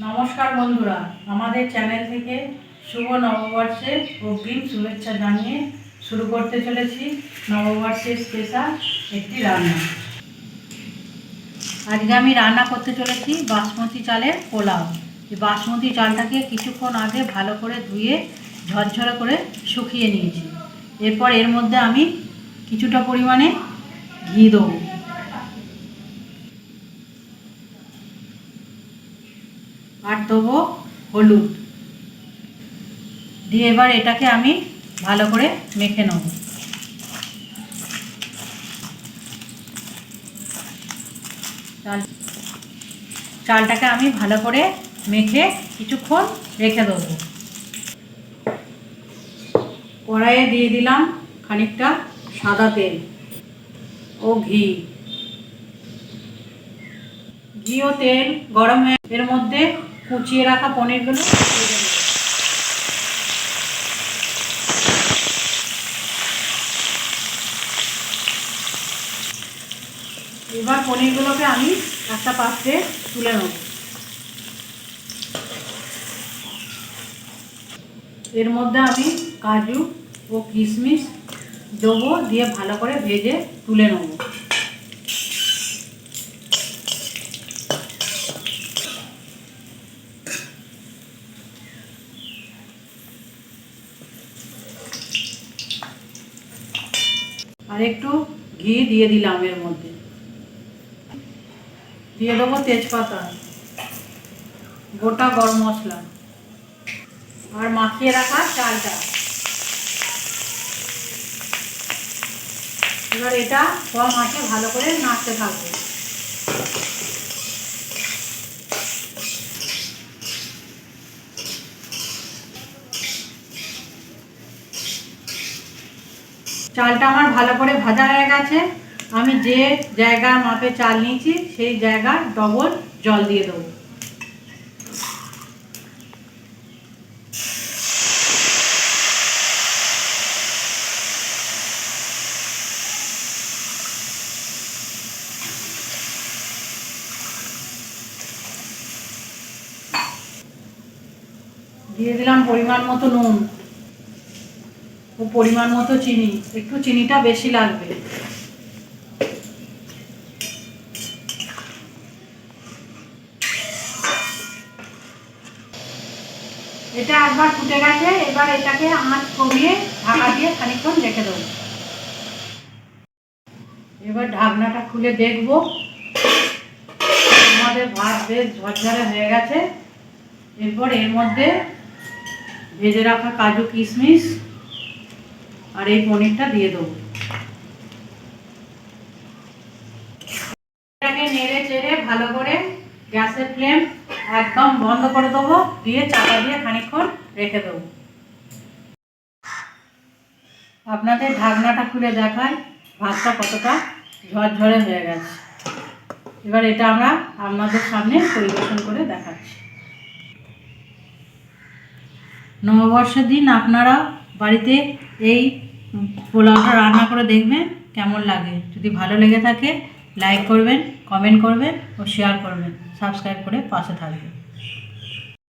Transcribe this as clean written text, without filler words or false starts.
নমস্কার বন্ধুরা, আমাদের চ্যানেল থেকে শুভ নববর্ষের অগ্রিম শুভেচ্ছা জানিয়ে শুরু করতে চলেছি নববর্ষের স্পেশাল একটি রান্না। আজকে আমি রান্না করতে চলেছি বাসমতি চালের পোলাও। এই বাসমতি চালটাকে কিছুক্ষণ আগে ভালো করে ধুয়ে ঝরঝরে করে শুকিয়ে নিয়েছি। এরপর এর মধ্যে আমি কিছুটা পরিমাণে ঘি দেবো, আর দেবো হলুদ দিয়ে এবার এটাকে আমি ভালো করে মেখে নেব। চালটাকে আমি ভালো করে মেখে কিছুক্ষণ রেখে দেবো। কড়াইয়ে দিয়ে দিলাম খানিকটা সাদা তেল ও ঘি ও তেল গরম হয়ে এর মধ্যে কুচিয়ে রাখা পনিরগুলো দিয়ে দেবো। এবার পনিরগুলোকে আমি একটা পাত্রে তুলে নেব। এর মধ্যে আমি কাজু ও কিশমিশ দেবো, দিয়ে ভালো করে ভেজে তুলে নেব। আর একটু ঘি দিয়ে দিলাম, এর মধ্যে দিয়ে দেবো তেজপাতা, গোটা গরম মশলা আর মাখিয়ে রাখা চালটা। এবার এটা কম আঁচে ভালো করে নাড়তে থাকবে। চালটা আমার ভালো করে ভাজা হয়ে গেছে। আমি যে জায়গার মাপে চাল নিয়েছি সেই জায়গার ডবল জল দিয়ে দেবো। দিয়ে দিলাম পরিমাণ মতো নুন ও পরিমাণ মতো চিনি, একটু চিনিটা বেশি লাগবে। এটা একবার ফুটে গেছে, এবার এটাকে আঁচ কমিয়ে ঢাকা দিয়ে খানিকক্ষণ রেখে দেবো। এবার ঢাকনাটা খুলে দেখব, আমাদের ভাত বেশ ঝরঝরে হয়ে গেছে। এরপর এর মধ্যে ভেজে রাখা কাজু কিশমিশ আর এই পনিরটা দিয়ে দেবো। এটাকে নেড়ে চেড়ে ভালো করে গ্যাসের ফ্লেম একদম বন্ধ করে দেবো, দিয়ে চাপা দিয়ে খানিকক্ষণ রেখে দেবো। আপনাদের ঢাকনাটা খুলে দেখায় ভাতটা কতটা ঝরঝরে হয়ে গেছে। এবার এটা আমরা আপনাদের সামনে পরিবেশন করে দেখাচ্ছি। নববর্ষের দিন আপনারা বাড়িতে এই পোলাওটা রান্না করে দেখবেন কেমন লাগে। যদি ভালো লেগে থাকে লাইক করবেন, কমেন্ট করবেন ও শেয়ার করবেন, সাবস্ক্রাইব করে পাশে থাকবেন।